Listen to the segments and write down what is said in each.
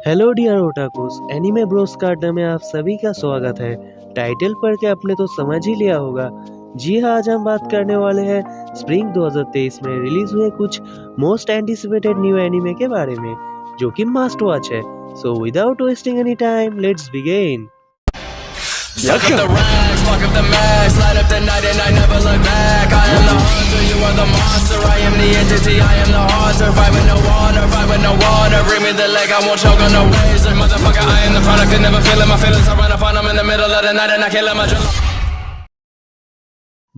Hello dear otakus, anime bros card में आप सभी का स्वागत है। टाइटल पढ़ के आपने तो समझ ही लिया होगा। जी हाँ, आज हम बात करने वाले हैं स्प्रिंग 2023 में रिलीज हुए कुछ मोस्ट एंटिसिपेटेड न्यू एनीमे के बारे में, जो कि मस्ट वॉच है। So without wasting any time, let's begin. Suck up the rags, fuck up the max, light up the night and I never look back. I am the hunter, you are the monster. I am the entity, I am the haunter. Fight with no water, fight with no water. Bring me the leg, I won't choke on no razor. Motherfucker, I am the product, I never feeling my feelings. I run up on them in the middle of the night and I kill them.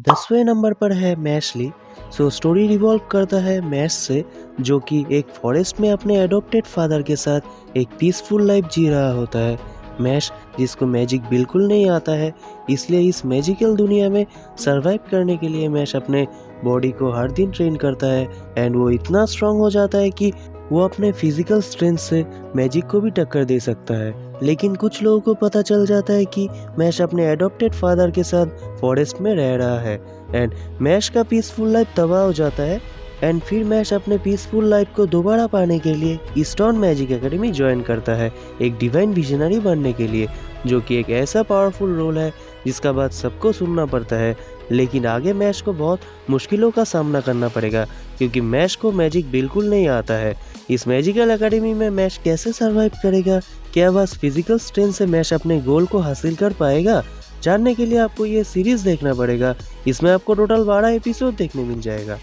10वें number पर है मैशली। Story revolve करता है mash से, जो कि एक forest में अपने एडॉप्टेड फादर के साथ एक पीसफुल लाइफ जी रहा होता है। मैश, जिसको मैजिक बिल्कुल नहीं आता है, इसलिए इस मैजिकल दुनिया में सरवाइव करने के लिए मैश अपने बॉडी को हर दिन ट्रेन करता है एंड वो इतना स्ट्रांग हो जाता है कि वो अपने फिजिकल स्ट्रेंथ से मैजिक को भी टक्कर दे सकता है। लेकिन कुछ लोगों को पता चल जाता है कि मैश अपने एडॉप्टेड फादर के साथ फॉरेस्ट में रह रहा है एंड मैश का पीसफुल लाइफ तबाह हो जाता है। एंड फिर मैश अपने पीसफुल लाइफ को दोबारा पाने के लिए ईस्टर्न मैजिक एकेडमी ज्वाइन करता है, एक डिवाइन विजनरी बनने के लिए, जो कि एक ऐसा पावरफुल रोल है जिसका बात सबको सुनना पड़ता है। लेकिन आगे मैश को बहुत मुश्किलों का सामना करना पड़ेगा, क्योंकि मैश को मैजिक बिल्कुल नहीं आता है। इस मैजिकल एकेडमी में मैश कैसे सरवाइव करेगा? क्या बस फिजिकल स्ट्रेंथ से मैश अपने गोल को हासिल कर पाएगा? जानने के लिए आपको ये सीरीज देखना पड़ेगा। इसमें आपको टोटल 12 एपिसोड देखने मिल जाएगा।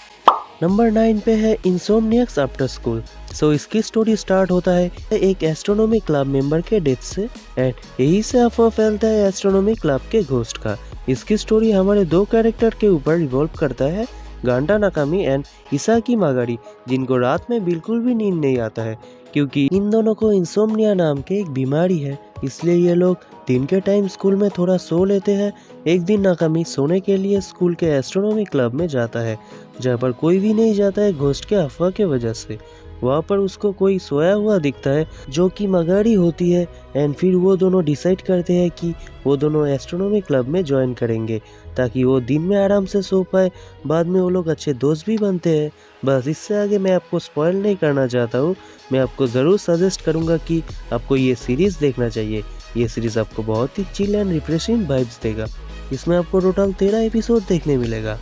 नंबर 9 पे है इंसोमनियक्स आफ्टर स्कूल। इसकी स्टोरी स्टार्ट होता है एक एस्ट्रोनॉमी क्लब मेंबर के डेथ से एंड यही से अफवाह फैलता है एस्ट्रोनॉमी क्लब के घोस्ट का। इसकी स्टोरी हमारे दो कैरेक्टर के ऊपर रिवॉल्व करता है, गांडा नाकामी एंड इसाकी मागारी, जिनको रात में बिल्कुल भी नींद नहीं आता है, क्योंकि इन दोनों को इंसोम्निया नाम के एक बीमारी है। इसलिए ये लोग दिन के टाइम स्कूल में थोड़ा सो लेते हैं। एक दिन नाकामी सोने के लिए स्कूल के एस्ट्रोनॉमी क्लब में जाता है, जहाँ पर कोई भी नहीं जाता है घोस्ट के अफवाह के वजह से। वहाँ पर उसको कोई सोया हुआ दिखता है, जो कि मगारी होती है एंड फिर वो दोनों डिसाइड करते हैं कि वो दोनों एस्ट्रोनॉमी क्लब में ज्वाइन करेंगे, ताकि वो दिन में आराम से सो पाए। बाद में वो लोग अच्छे दोस्त भी बनते हैं। बस इससे आगे मैं आपको स्पॉइल नहीं करना चाहता हूँ। मैं आपको ज़रूर सजेस्ट करूँगा कि आपको ये सीरीज़ देखना चाहिए। ये सीरीज़ आपको बहुत ही चिल एंड रिफ्रेशिंग वाइब्स देगा। इसमें आपको टोटल 13 एपिसोड देखने मिलेगा।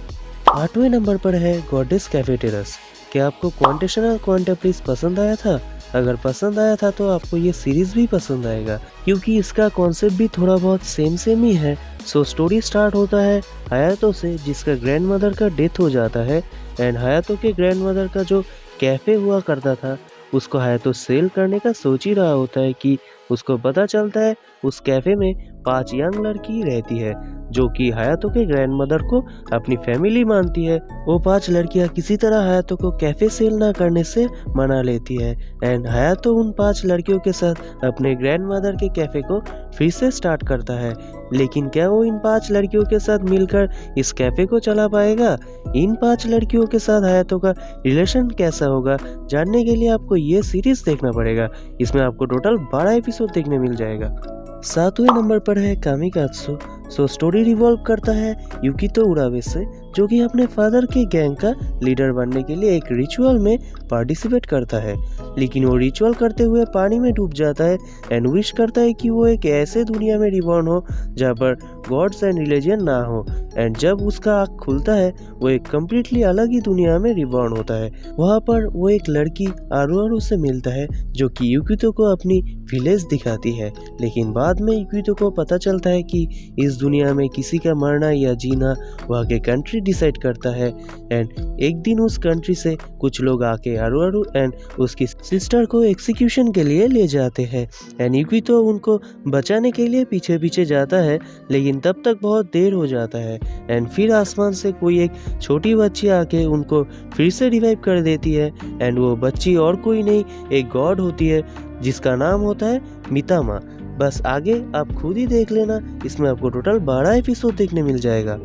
8वें नंबर पर है गॉडेस कैफेटेरस। क्या आपको क्वांटेशनल क्वांटेप्लिस पसंद आया था? अगर पसंद आया था तो आपको ये सीरीज भी पसंद आएगा, क्योंकि इसका कॉन्सेप्ट भी थोड़ा बहुत सेम ही है। स्टोरी स्टार्ट होता है हायातो से, जिसका ग्रैंड मदर का डेथ हो जाता है एंड हायातो के ग्रैंड मदर का जो कैफे हुआ करता था, उसको हायातो सेल करने का सोच ही रहा होता है कि उसको पता चलता है उस कैफे में 5 यंग लड़की रहती है, जो कि हायातो के ग्रैंड मदर को अपनी फैमिली मानती है। वो 5 लड़कियां किसी तरह हायातो को कैफे सेल ना करने से मना लेती है एंड हायातो उन 5 लड़कियों के साथ अपने ग्रैंड मदर के कैफे को फिर से स्टार्ट करता है। लेकिन क्या वो इन 5 लड़कियों के साथ मिलकर इस कैफे को चला पाएगा? इन 5 लड़कियों के साथ हायातो का रिलेशन कैसा होगा? जानने के लिए आपको ये सीरीज देखना पड़ेगा। इसमें आपको टोटल 12 एपिसोड देखने मिल जाएगा। 7वें नंबर पर है कामिकात्सु। स्टोरी रिवॉल्व करता है युकितो उरावे से, जो कि अपने फादर के गैंग का लीडर बनने के लिए एक रिचुअल में पार्टिसिपेट करता है। लेकिन वो रिचुअल करते हुए पानी में डूब जाता है एंड विश करता है कि वो एक ऐसे दुनिया में रिबॉर्न हो जहाँ पर गॉड्स एंड रिलीजन ना हो। एंड जब उसका आँख खुलता है, वो एक कम्प्लीटली अलग ही दुनिया में रिबॉर्न होता है। वहाँ पर वो एक लड़की आरू से मिलता है, जो कि युकितो को अपनी विलेज दिखाती है। लेकिन बाद में युकितो को पता चलता है कि इस दुनिया में किसी का मरना या जीना वहाँ के कंट्री डिसाइड करता है। एंड एक दिन उस कंट्री से कुछ लोग आके आरू एंड उसकी सिस्टर को एक्सिक्यूशन के लिए ले जाते हैं एंड युकितो उनको बचाने के लिए पीछे पीछे जाता है, लेकिन तब तक बहुत देर हो जाता है एंड फिर आसमान से कोई एक छोटी बच्ची आके उनको फिर से रिवाइव कर देती है एंड वो बच्ची और कोई नहीं, एक गॉड होती है, जिसका नाम होता है मितामा। बस आगे आप खुद ही देख लेना। इसमें आपको टोटल 12 एपिसोड देखने मिल जाएगा।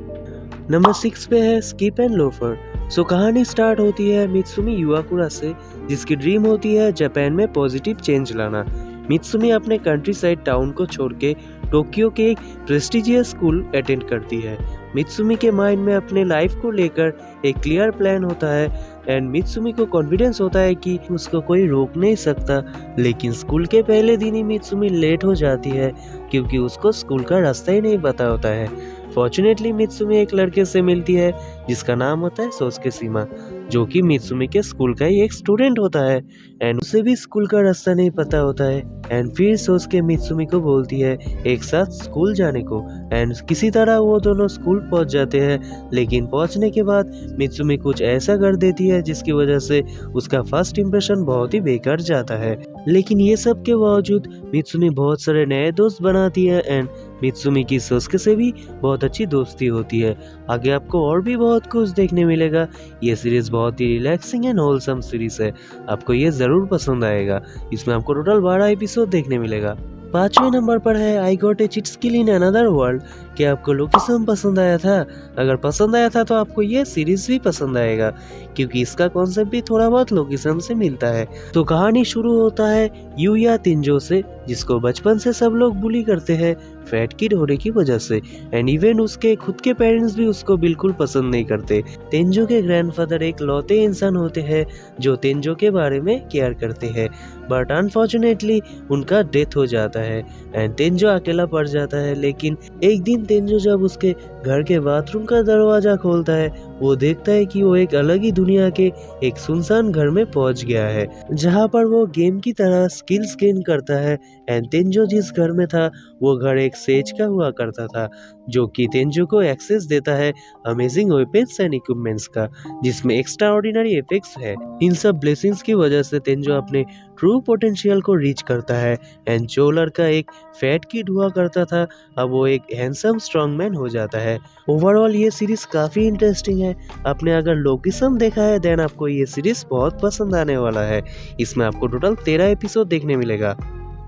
नंबर 6 पे है स्किप एंड लोफर। कहानी स्टार्ट होती है मित्सुमी युवाकुरा से, जिसकी ड्रीम होती है जापान में पॉजिटिव चेंज लाना। मित्सुमी अपने कंट्री साइड टाउन को छोड़ के टोक्यो के एक प्रेस्टिजियस स्कूल अटेंड करती है। मित्सुमी के माइंड में अपने लाइफ को लेकर एक क्लियर प्लान होता है एंड मित्सुमी को कॉन्फिडेंस होता है कि उसको कोई रोक नहीं सकता। लेकिन स्कूल के पहले दिन ही मित्सुमी लेट हो जाती है क्योंकि उसको स्कूल का रास्ता ही नहीं पता होता है। फॉर्चुनेटली मित्सुमी एक लड़के से मिलती है जिसका नाम होता है सोस्के सीमा, जो कि मित्सुमी के स्कूल का ही एक स्टूडेंट होता है एंड उसे भी स्कूल का रास्ता नहीं पता होता है। एंड फिर सोस्के मित्सुमी को बोलती है एक साथ स्कूल जाने को एंड किसी तरह वो दोनों स्कूल पहुंच जाते हैं। लेकिन पहुंचने के बाद मित्सुमी कुछ ऐसा कर देती है जिसकी वजह से उसका फर्स्ट इंप्रेशन बहुत ही बेकार जाता है। लेकिन ये सब के बावजूद मित्सुमी बहुत सारे नए दोस्त बनाती है एंड मित्सुमी की सोस्के से भी बहुत अच्छी दोस्ती होती है। आगे आपको और भी बहुत कुछ देखने मिलेगा। ये सीरीज बहुत ही रिलैक्सिंग एंड होलसम सीरीज है, आपको ये जरूर पसंद आएगा। इसमें आपको टोटल 12 एपिसोड देखने मिलेगा। 5वें नंबर पर है I got a chit skill in another world. क्या आपको लोकेशन पसंद आया था? अगर पसंद आया था तो आपको ये सीरीज भी पसंद आएगा क्योंकि इसका कॉन्सेप्ट भी थोड़ा बहुत लोकेशन से मिलता है। तो कहानी शुरू होता है यूया तेंजो से, जिसको बचपन से सब लोग बुली करते हैं फैट किड होने की वजह से एंड इवन उसके खुद के पेरेंट्स भी उसको बिल्कुल पसंद नहीं करते। तेंजो के ग्रैंडफादर एक लौते इंसान होते हैं जो तेंजो के बारे में केयर करते हैं, बट अनफॉर्चुनेटली उनका डेथ हो जाता है एंड तेंजो अकेला पड़ जाता है। लेकिन एक दिन तेंजो जब उसके घर के बाथरूम का दरवाजा खोलता है, वो देखता है कि वो एक अलग ही दुनिया के एक सुनसान घर में पहुंच गया है जहां पर वो गेम की तरह स्किल्स गेन करता है। एंड तेंजो जिस घर में था वो घर एक सेज का हुआ करता था जो कि तेंजो को एक्सेस देता है अमेजिंग वेपन्स एंड इक्विपमेंट्स का, जिसमें एक्स्ट्रा ऑर्डिनरी इफेक्ट्स है। इन सब ब्लेसिंग्स की वजह से तेंजो अपने ट्रू पोटेंशियल को रीच करता है एंड जो लड़का एक फैट किड हुआ करता था अब वो एक हैंडसम स्ट्रॉन्ग मैन हो जाता है। ओवरऑल ये सीरीज काफी इंटरेस्टिंग है। आपने अगर लोकेशन देखा है देन आपको ये सीरीज बहुत पसंद आने वाला है। इसमें आपको टोटल 13 एपिसोड देखने मिलेगा।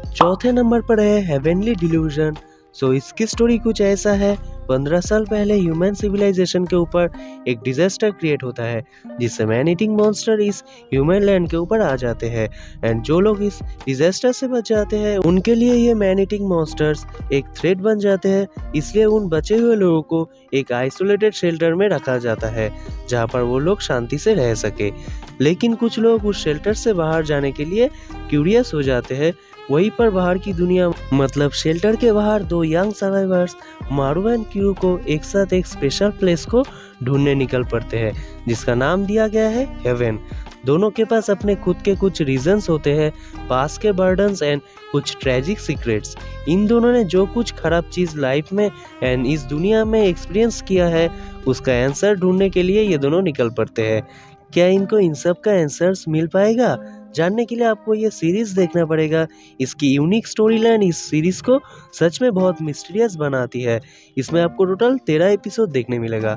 चौथे नंबर पर है हेवनली डिल्यूजन। सो इसकी स्टोरी कुछ ऐसा है, 15 साल पहले ह्यूमन सिविलाइजेशन के ऊपर एक डिजास्टर क्रिएट होता है जिससे मैन ईटिंग मॉन्स्टर इस ह्यूमन लैंड के ऊपर आ जाते हैं एंड जो लोग इस डिजास्टर से बच जाते हैं उनके लिए ये मैन ईटिंग मॉन्स्टर्स एक थ्रेट बन जाते हैं। इसलिए उन बचे हुए लोगों को एक आइसोलेटेड शेल्टर में रखा जाता है जहाँ पर वो लोग शांति से रह सके। लेकिन कुछ लोग उस शेल्टर से बाहर जाने के लिए क्यूरियस हो जाते हैं। वहीं पर बाहर की दुनिया मतलब शेल्टर के बाहर दो यंग सर्वाइवर्स मारू एंड क्यू को एक साथ एक स्पेशल प्लेस को ढूंढने निकल पड़ते हैं जिसका नाम दिया गया है हेवन। दोनों के पास अपने खुद के कुछ रीजंस होते हैं, पास के बर्डन्स एंड कुछ ट्रेजिक सीक्रेट्स। इन दोनों ने जो कुछ खराब चीज लाइफ में एंड इस दुनिया में एक्सपीरियंस किया है उसका आंसर ढूंढने के लिए ये दोनों निकल पड़ते हैं। क्या इनको इन सब का आंसर्स मिल पाएगा? जानने के लिए आपको ये सीरीज देखना पड़ेगा। इसकी यूनिक स्टोरी लाइन इस सीरीज को सच में बहुत मिस्टीरियस बनाती है। इसमें आपको टोटल 13 एपिसोड देखने मिलेगा।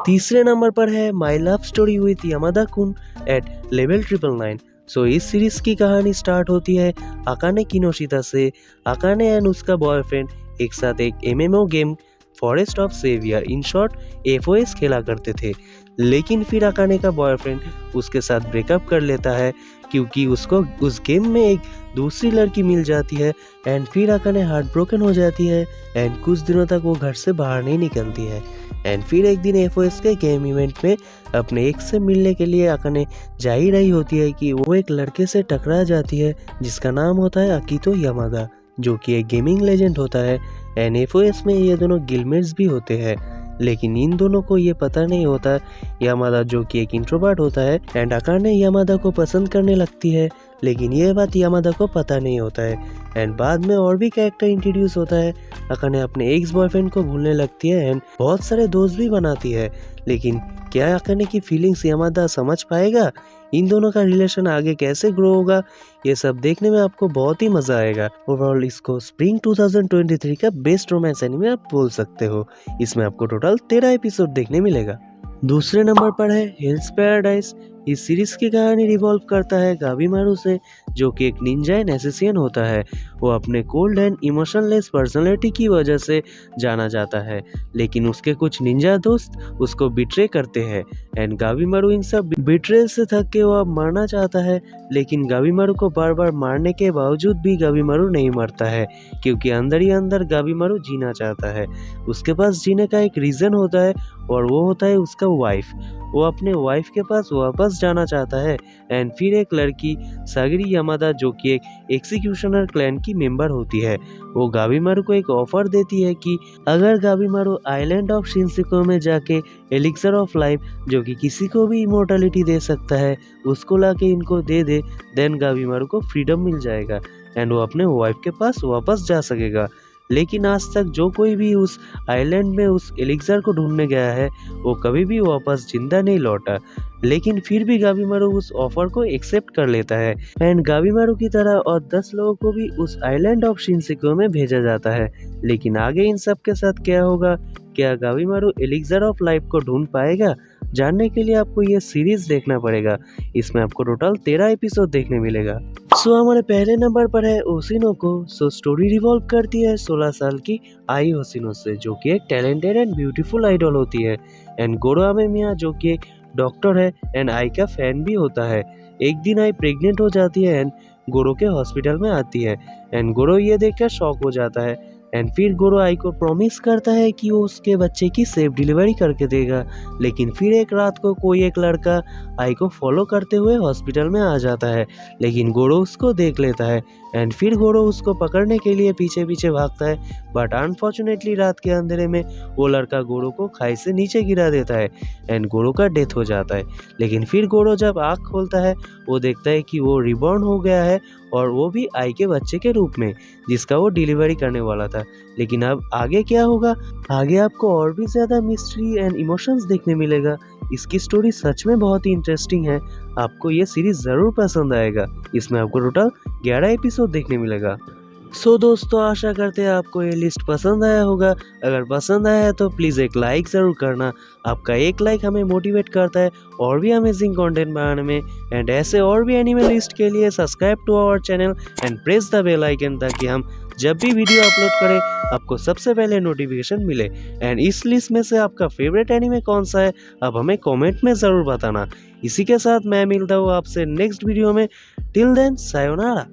तीसरे नंबर पर है my love story with Yamada कुन एट लेवल 999। सो इस सीरीज की कहानी स्टार्ट होती है अकाने किनोशिता से। अकाने एंड उसका बॉयफ्रेंड एक साथ एक MMO game forest of savior in short FOS खेला करते थे। लेकिन फिर अकाने का बॉयफ्रेंड उसके साथ ब्रेकअप कर लेता है क्योंकि उसको उस गेम में एक दूसरी लड़की मिल जाती है एंड फिर अकाने हार्ट ब्रोकन हो जाती है एंड कुछ दिनों तक वो घर से बाहर नहीं निकलती है। एंड फिर एक दिन FOS के गेम इवेंट में अपने एक्स से मिलने के लिए अकाने जा ही रही होती है कि वो एक लड़के से टकरा जाती है जिसका नाम होता है अकीतो यामादा, जो कि एक गेमिंग लेजेंड होता है एंड FOS में ये दोनों गिलमेट्स भी होते हैं। लेकिन इन दोनों को ये पता नहीं होता यामादा जो कि एक इंट्रोवर्ट होता है एंड अकाने यामादा को पसंद करने लगती है, लेकिन ये बात यामादा को पता नहीं होता है। एंड बाद में और भी कैरेक्टर इंट्रोड्यूस होता है। अकाने अपने एक्स बॉयफ्रेंड को भूलने लगती है एंड बहुत सारे दोस्त भी बनाती है। लेकिन क्या अकाने की फीलिंग्स यामादा समझ पाएगा? इन दोनों का रिलेशन आगे कैसे ग्रो होगा, ये सब देखने में आपको बहुत ही मजा आएगा। ओवरऑल इसको स्प्रिंग 2023 का बेस्ट रोमांस एनिमे आप बोल सकते हो। इसमें आपको टोटल 13 एपिसोड देखने मिलेगा। दूसरे नंबर पर है हिल्स पैराडाइज। इस सीरीज की कहानी रिवॉल्व करता है गाबीमारू से, जो कि एक निंजा एंड एसेसियन होता है। वो अपने कोल्ड एंड इमोशनलेस पर्सनैलिटी की वजह से जाना जाता है, लेकिन उसके कुछ निंजा दोस्त उसको बिट्रे करते हैं एंड गाबीमारू इन सब बिट्रेल से थक के वो अब मरना चाहता है। लेकिन गाबीमारू को बार बार मारने के बावजूद भी गाबीमारू नहीं मरता है, क्योंकि अंदर ही अंदर गाबीमारू जीना चाहता है। उसके पास जीने का एक रीज़न होता है और वो होता है उसका वाइफ। वो अपने वाइफ के पास वापस जाना चाहता है एंड फिर एक लड़की सागिरी यामादा, जो कि एक एक्सिक्यूशनर क्लैन की मेंबर होती है, वो गाबीमारू को एक ऑफर देती है कि अगर गाबीमारू आइलैंड ऑफ शिनसेको में जाके एलिक्सर ऑफ लाइफ, जो कि किसी को भी इमोर्टलिटी दे सकता है, उसको लाके इनको दे दे, देन गाबीमारू को फ्रीडम मिल जाएगा एंड वो अपने वाइफ के पास वापस जा सकेगा। लेकिन आज तक जो कोई भी उस आइलैंड में उस एलिक्सर को ढूंढने गया है, वो कभी भी वापस जिंदा नहीं लौटा। लेकिन फिर भी गाबीमारू उस ऑफर को एक्सेप्ट कर लेता है एंड गाबीमारू की तरह और 10 लोगों को भी उस आइलैंड ऑफ शिनसेको में भेजा जाता है। लेकिन आगे इन सब के साथ क्या होगा, क्या गाबीमारू एलिक्सर ऑफ लाइफ को ढूंढ पाएगा? जानने के लिए आपको ये सीरीज देखना पड़ेगा। इसमें आपको टोटल 13 एपिसोड देखने मिलेगा। सो हमारे पहले नंबर पर है ओशिनोको। सो स्टोरी रिवॉल्व करती है 16 साल की आई होशिनो से, जो कि एक टैलेंटेड एंड ब्यूटीफुल आइडल होती है एंड गोरो अमेमिया, जो कि एक डॉक्टर है एंड आई का फैन भी होता है। एक दिन आई प्रेग्नेंट हो जाती है एंड गोरो के हॉस्पिटल में आती है एंड गोरो ये देखकर शॉक हो जाता है एंड फिर गोरो आई को प्रॉमिस करता है कि वो उसके बच्चे की सेफ डिलीवरी करके देगा। लेकिन फिर एक रात को कोई एक लड़का आई को फॉलो करते हुए हॉस्पिटल में आ जाता है, लेकिन गोरो उसको देख लेता है एंड फिर गोरो उसको पकड़ने के लिए पीछे पीछे भागता है, बट अनफॉर्चुनेटली रात के अंधेरे में वो लड़का गोरो को खाई से नीचे गिरा देता है एंड गोरो का डेथ हो जाता है। लेकिन फिर गोरो जब आँख खोलता है, वो देखता है कि वो रिबॉर्न हो गया है और वो भी आई के बच्चे के रूप में, जिसका वो डिलीवरी करने वाला था। लेकिन अब आगे क्या होगा? आगे आपको और भी ज़्यादा मिस्ट्री एंड इमोशंस देखने मिलेगा। इसकी स्टोरी सच में बहुत ही इंटरेस्टिंग है। आपको ये सीरीज ज़रूर पसंद आएगा। इसमें आपको टोटल 11 एपिसोड देखने मिलेगा। सो दोस्तों, आशा करते हैं आपको ये लिस्ट पसंद आया होगा। अगर पसंद आया है तो प्लीज़ एक लाइक ज़रूर करना। आपका एक लाइक हमें मोटिवेट करता है और भी अमेजिंग कंटेंट बनाने में। एंड ऐसे और भी एनिमे लिस्ट के लिए subscribe to our channel and press the bell icon, ताकि हम जब भी वीडियो अपलोड करें आपको सबसे पहले नोटिफिकेशन मिले। एंड इस लिस्ट में से आपका फेवरेट एनिमे कौन सा है, आप हमें कमेंट में ज़रूर बताना। इसी के साथ मैं मिलता हूँ आपसे नेक्स्ट वीडियो में। Till then, sayonara.